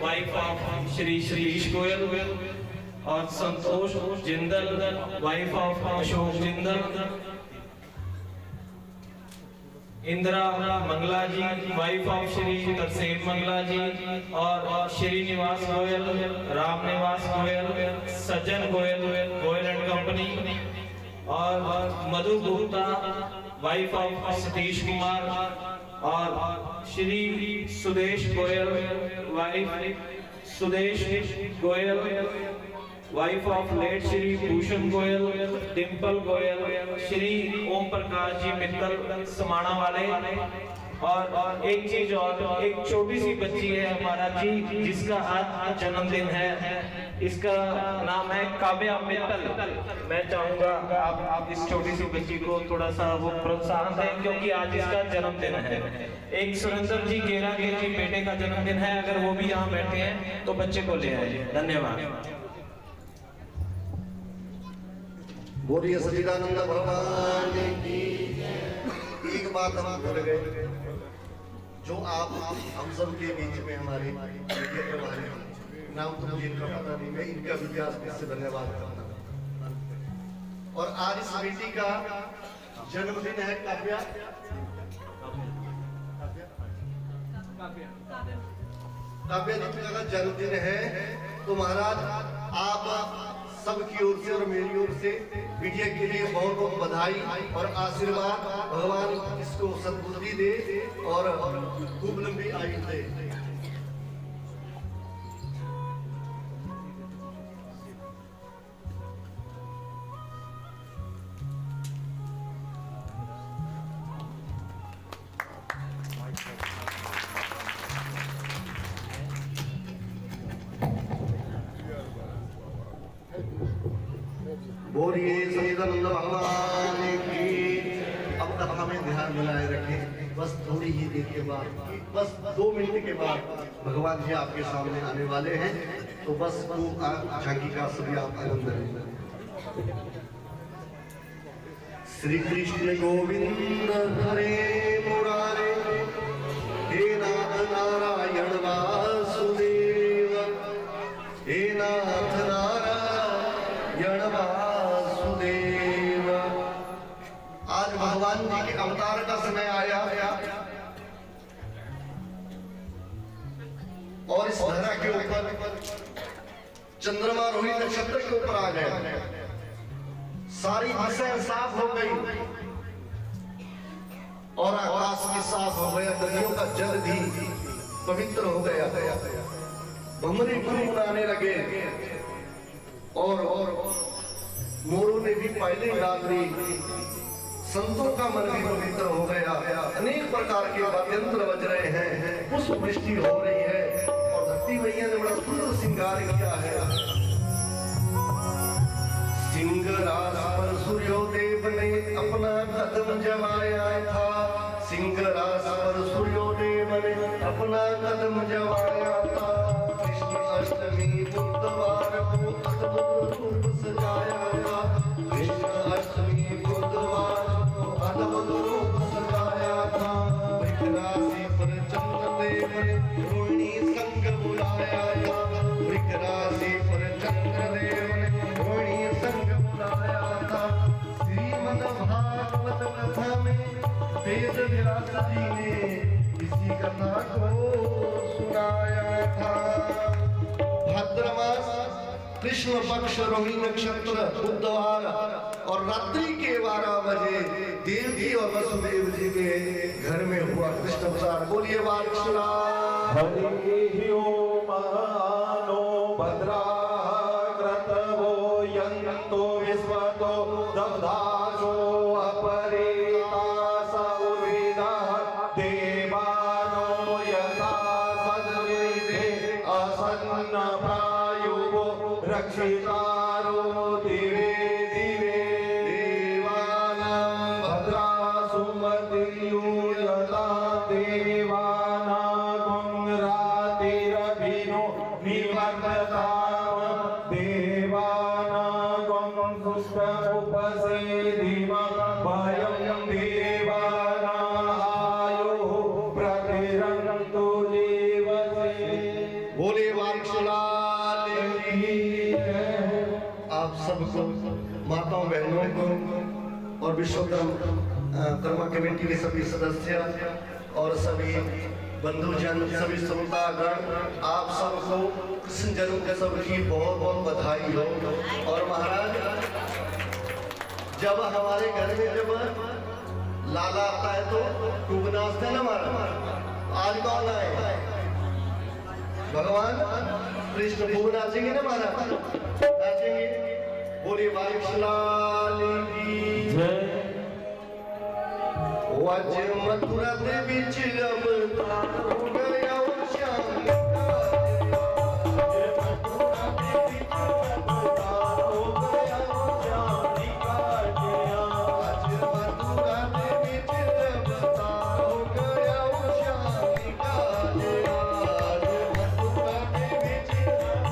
वाइफ ऑफ श्री सतीश गोयल, और Santosh Jindal, wife of Ashok Jindal, Indira Mangla ji, wife of Shri Tarsen Mangla ji, और श्रीनिवास गोयल, राम निवास गोयल, सज्जन गोयल, गोयल एंड कंपनी, और मधु गुप्ता, वाइफ ऑफ सतीश कुमार, और Shri Sudesh Goyal, wife Sudesh Goyal, wife of late Shri Bhushan Goyal, Dimple Goyal, Shri Om Prakash ji Mittal Samana वाले। और एक चीज और, एक छोटी सी बच्ची है हमारा जी, जिसका आज जन्मदिन है। इसका नाम है काव्या मित्तल। मैं चाहूंगा आप इस छोटी सी बच्ची को थोड़ा सा वो प्रोत्साहन दें, क्योंकि आज इसका जन्मदिन है। एक सुरेंद्र जी गेरा के जी बेटे का जन्मदिन है, अगर वो भी यहाँ बैठे हैं तो बच्चे को ले आए। धन्यवाद। बोलिए सच्चिदानंद भगवान की। एक बात हम भूल गए, जो आप हम सब के बीच में हमारे नाम तो मुझे इनका पता नहीं, मैं इनका भी व्यास से धन्यवाद करता हूं। और आज इस बेटी का जन्मदिन है। काव्या जी का जन्मदिन है, तो महाराज आप सबकी ओर से और मेरी ओर से बिटिया के लिए बहुत बहुत बधाई और आशीर्वाद। भगवान इसको सद्बुद्धि दे और खूब लंबी आयु दे। बोलिए सच्चिदानंद भगवान की। अब कथा में ध्यान बनाए रखें। बस थोड़ी ही देर के बाद, बस 2 मिनट के बाद भगवान जी आपके सामने आने वाले हैं, तो बस वो झांकी का सभी आप आनंद लें। श्री कृष्ण गोविंद हरे मुरारे, हे नाथ नारायण वासुदेव, हे नाथ नारायण वासुदेव। आज भगवान जी के अवतार का समय आया और इस धरा के ऊपर चंद्रमा रोहिणी नक्षत्र के ऊपर आ गया। सारी दिशाएं साफ हो गई और आकाश भी साफ हो गया। नदियों का जल भी पवित्र हो गया। भमरी गुनगुनाने लगे और मोरों ने भी पहले डाल दी। संतों का मन भी पवित्र हो गया। अनेक प्रकार के वाद्यंत्र बज रहे हैं। पुष्प वृष्टि हो रही है और धरती मैया ने बड़ा सुंदर श्रृंगार किया है। सिंहराज पर सूर्योदय ने अपना कदम जमाया था, सिंहराज पर सूर्योदय ने अपना कदम जमाया था। कृष्ण अष्टमी बुधवार को अद्भुत रूप सजाया था, कृष्ण अष्टमी बुधवार को अद्भुत रूप सजाया था। वृक राशि पर चंद्रदेव ने रोहिणी संग बुलाया था, वृक राशि पर चंद्रदेव ने रोहिणी संग बुलाया था। श्रीमद् भागवत कथा में वेद व्यास जी ने इसी कथा को सुनाया था। भाद्रमास कृष्ण पक्ष रोहिणी नक्षत्र बुधवार और रात्रि के 12 बजे देवकी और वसुदेव जी के घर में हुआ कृष्ण अवतार। बोलिए बालकृष्ण हरि ओम महानो भद्राः क्रतवो यन्तो विश्वतो दग्धासो अपरेता सौर्विदः देवानो यथा सद्विदे असन्न प्रायुवो रक्षितारो दिवे दिवे देवानां भद्रासु मतिर्यूयता देवानां रातिरभिनो निवर्तताम देवानां पुष्पमुपसेदिम भयं देवानां आयुः प्रतिरन्तु जीवसे। बोले वात्सलाल की जय। आप सबको, माताओं बहनों को और विश्वकर्मा कमेटी के सभी सदस्य और सभी बंधुजन, सभी श्रोतागण, आप सबको कृष्ण जन्मोत्सव की बहुत बहुत बधाई हो। और महाराज, जब हमारे घर में जब लाला आता है तो खूब नाचते हैं ना महाराज। आज कौन आए? भगवान कृष्ण खूब नाचेंगे ना महाराज, नाचेंगे। बोले वात्सलाल की जय। वज मथुरा दे बिच अवतार हो गया श्याम का, मथुरा दे बिच अवतार हो गया श्याम का जया। आज मथुरा दे बिच अवतार हो गया श्याम का जया। आज मथुरा दे बिच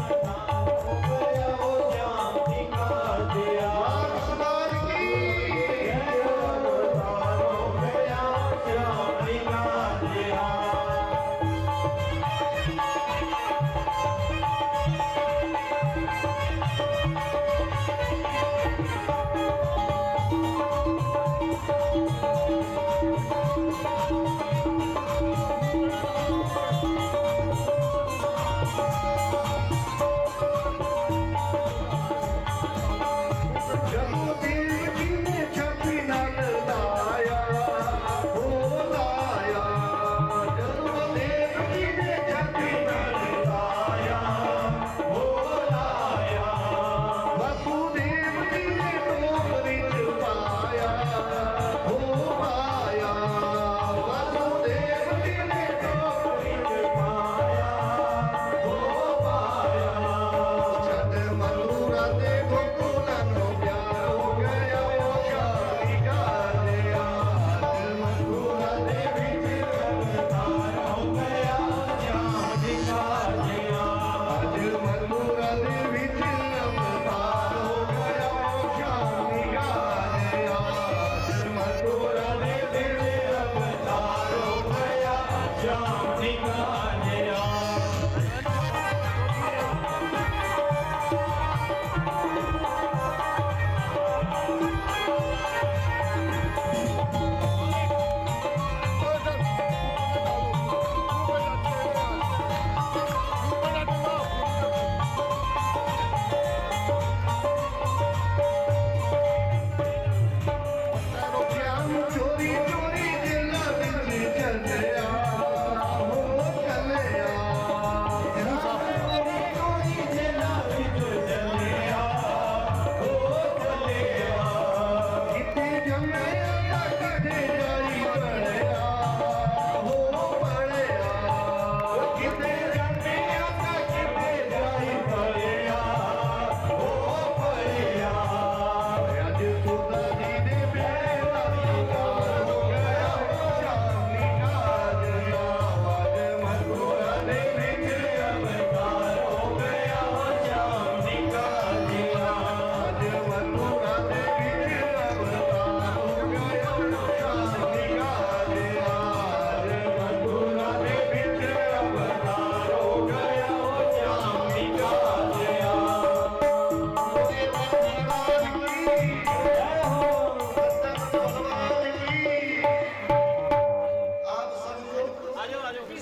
अवतार हो गया श्याम का जया। वात्सलाल की अवतार हो गया श्याम का जया।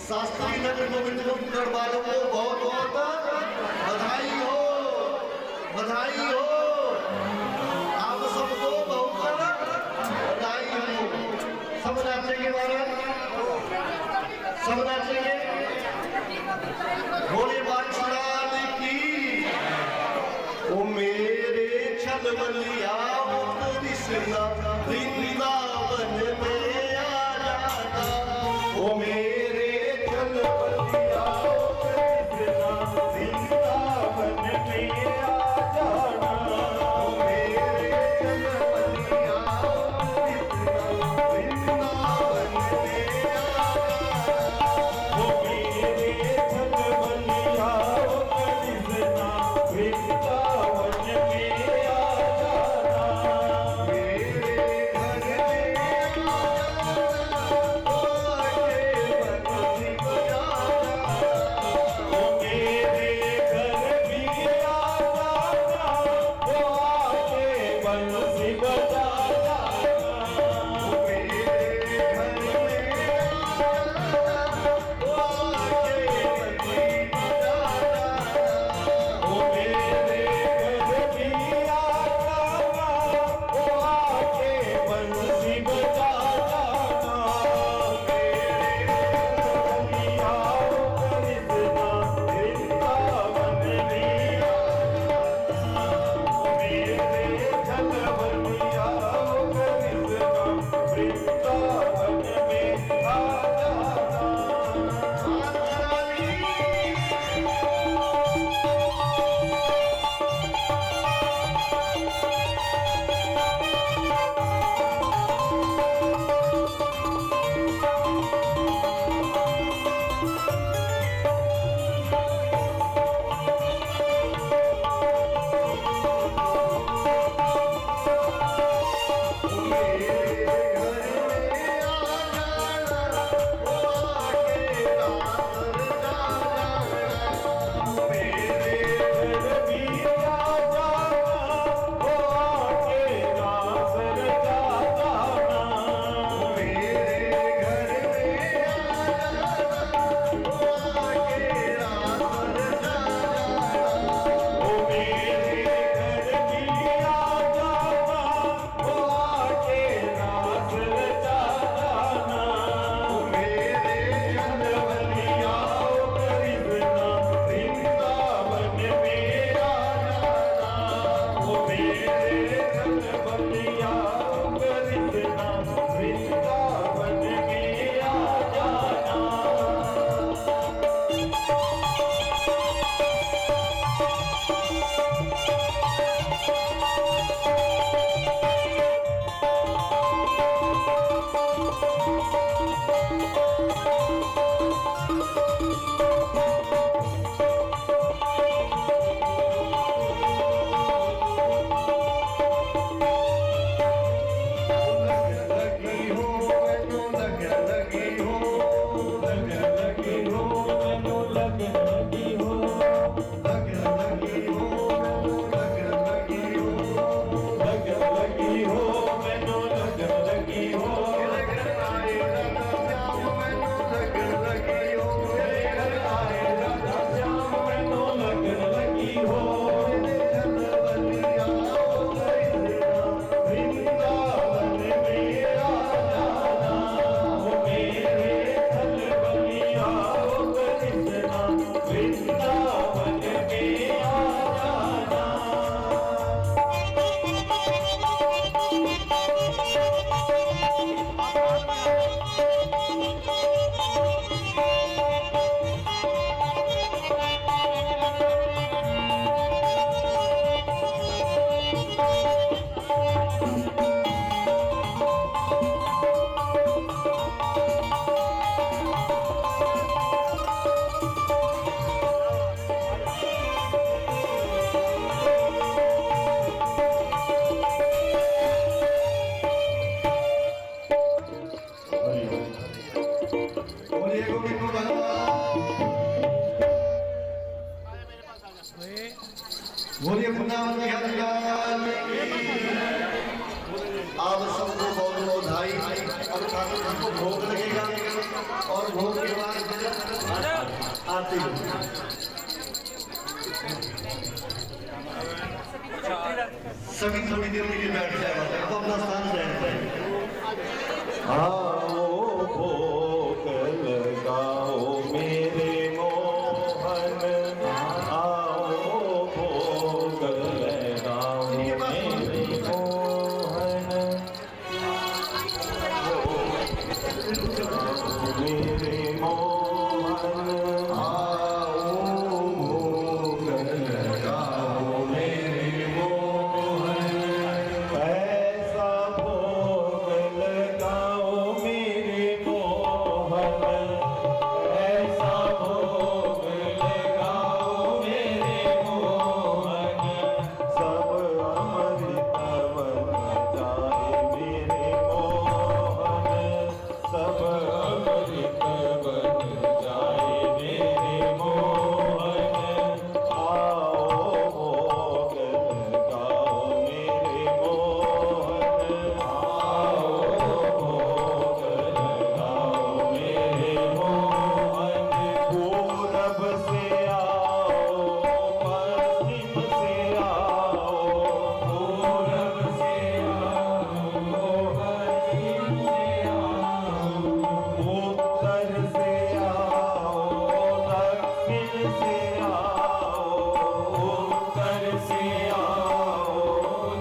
शास्त्री नगर गोविंद गुप्त वालों को बहुत बहुत बधाई हो, बधाई हो। आप सबको बहुत बधाई हो। सब नाचेंगे महाराज, सब नाचेंगे। भोले बादशाह की ओ मेरे छलवलिया कृष्णा वृंदावन में आ जाना, ओ मेरे छलवलिया कृष्णा वृंदावन में आ जाना, ओ मेरे छलवलिया कृष्णा वृंदावन में आ जाना, ओ मेरे छलवलिया कृष्णा वृंदावन में बोलिए वृंदावन बिहारी लाल की। आप सबको बहुत बधाई। अब ठाकुर जी को भोग लगेगा और भोग के बाद आरती सभी थोड़ी देर के लिए बैठ जाए, अब अपना स्थान ग्रहण करें। आओ भोग लगाओ मेरे मोहन, आओ भोग लगाओ मेरे मोहन, मेरे मोहन, आओ भोग लगाओ मेरे मोहन, ऐसा भोग लगाओ मेरे मोहन, ऐसा भोग लगाओ मेरे मोहन, सब अमृत बन जाए मेरे मोहन, सब अमृत बन जाए मेरे मोहन, आओ भोग लगाओ मेरे मोहन, आओ भोग लगाओ मेरे मोहन, पूरब से आओ पश्चिम से आओ, पूरब से आओ पश्चिम से आओ, उत्तर से आओ दक्षिण से आओ, उत्तर से आओ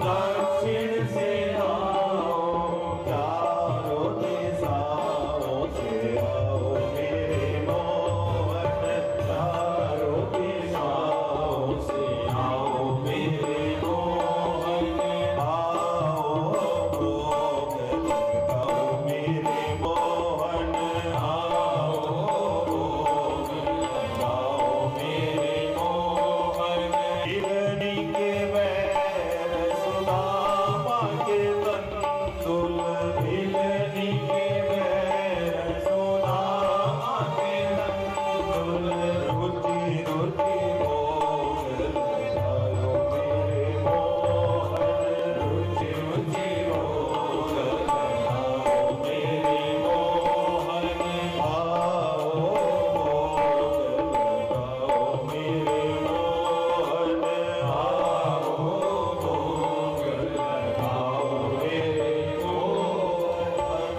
दक्षिण से आओ, चारों दिशाओं से आओ मेरे मोहन, चारों दिशाओं से आओ मेरे मोहन, आओ भोग लगाओ मेरे मोहन, आओ भोग लगाओ मेरे मोहन, हिरणी के बैर सुदामा के तंदुल, हिरणी के बैर सुदामा के तंदुल, रुचि रुचि भोग लगाओ मेरे मोहन, रुचि रुचि भोग लगाओ मेरे मोहन, आओ भोग लगाओ मेरे मोहन, आओ भोग लगाओ मेरे मोहन,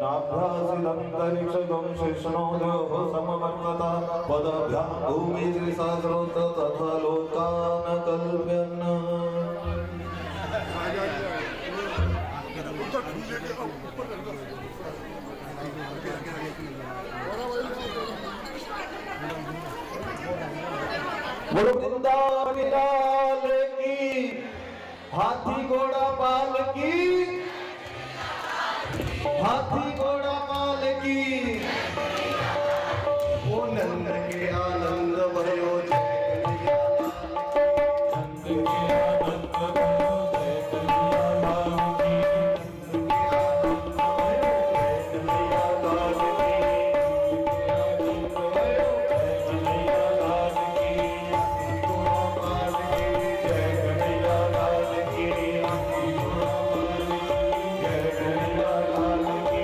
नाभ्यासिदन्तरिक्षगं शिष्णोदयोः समवर्तता, पदभ्यां भूमिस्त्रिसहस्रोत तथा लोकान् कल्प्यन्। बोलो वृंदावन लाल की, हाथी घोड़ा पाल की, हाथी घोड़ा पाल की, ओ नंद के आनंद भयो जय कन्हैया नंद के आनंद भयो जय कन्हैया लाल की, नंद के आनंद भयो जय कन्हैया लाल की, नंद के आनंद भयो जय कन्हैया लाल की, घोड़ा पाल की जय कन्हैया लाल की, घोड़ा पाल की जय कन्हैया लाल की, घोड़ा पाल की जय कन्हैया लाल की, नंद के आनंद भयो जय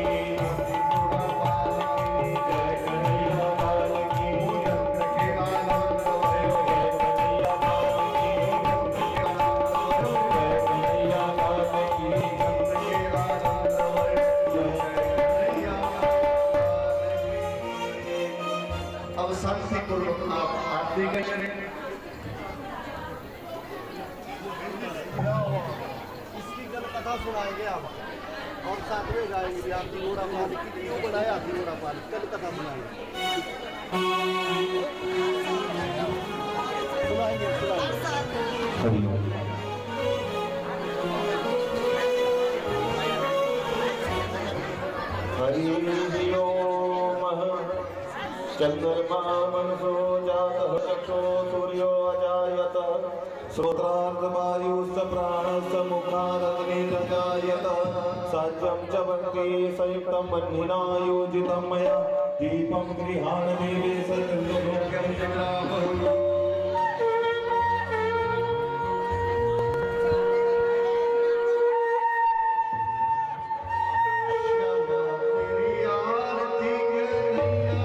कन्हैया लाल की, नंद के आनंद भयो जय कन्हैया लाल की, नंद के आनंद भयो जय कन्हैया। अब शांति पूर्वक आप आरती करें। इसकी कल कथा सुनाएंगे आप और साथ में गाएंगे आरती घोड़ा पाल की, क्यों बनाया आरती घोड़ा पाल, कल कथा सुनाएंगे सुनाएंगे सुनाएंगे। हरि ओम। चंद्रमा मनसो जातः चक्षो सूर्यो अजायत, श्रोत्रार्धवायुश्च प्राणश्च मुखादग्निरजायत, साज्यं च वक्ति संयुक्तं बह्निना योजितं मया, दीपं गृहाण देवे सर्वलोक्यं जगामः। तेरी आरती कन्हैया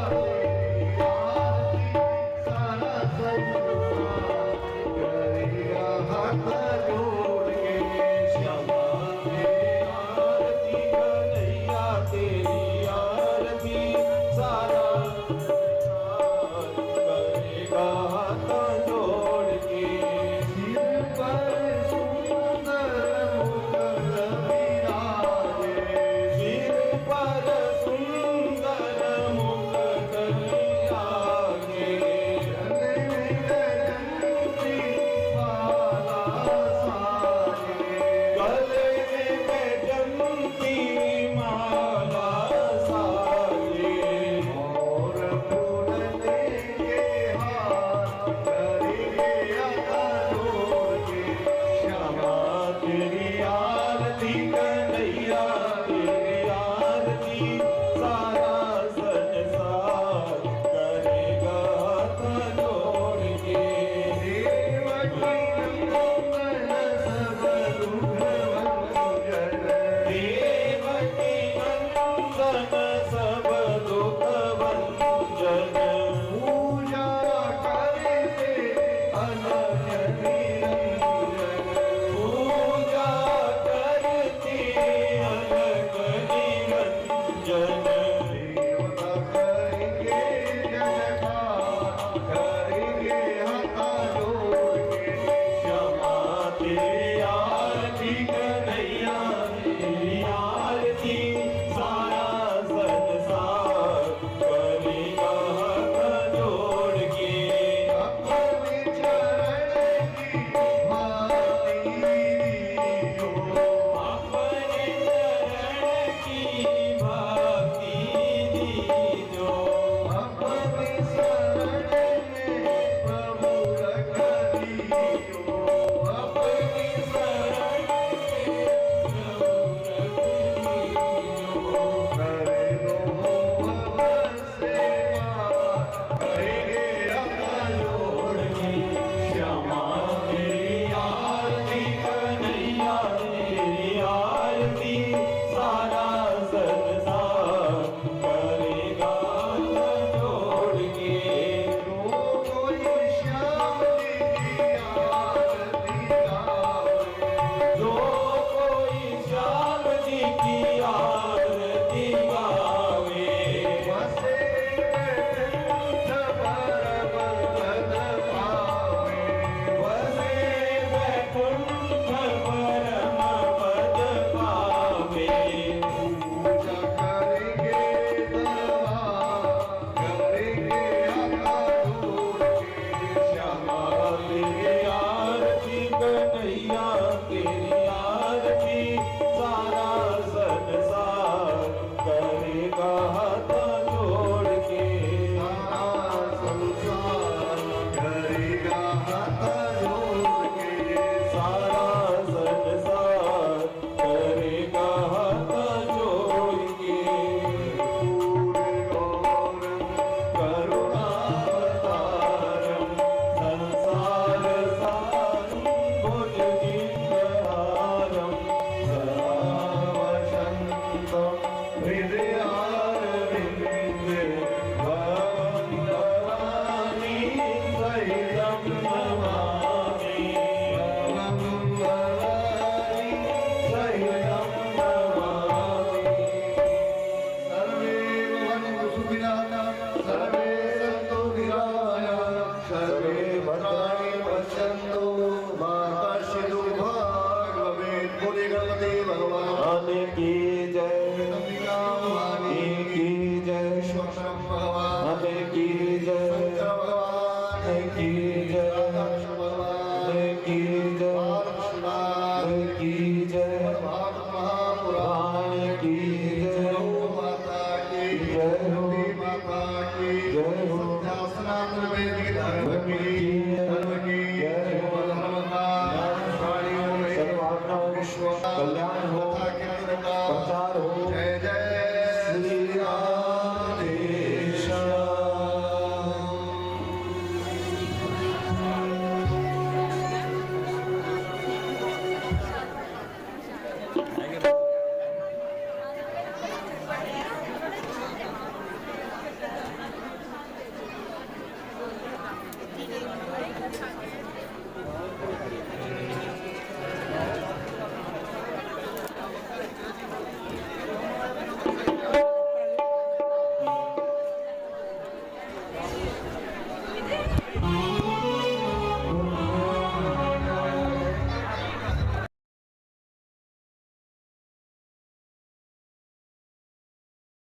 जन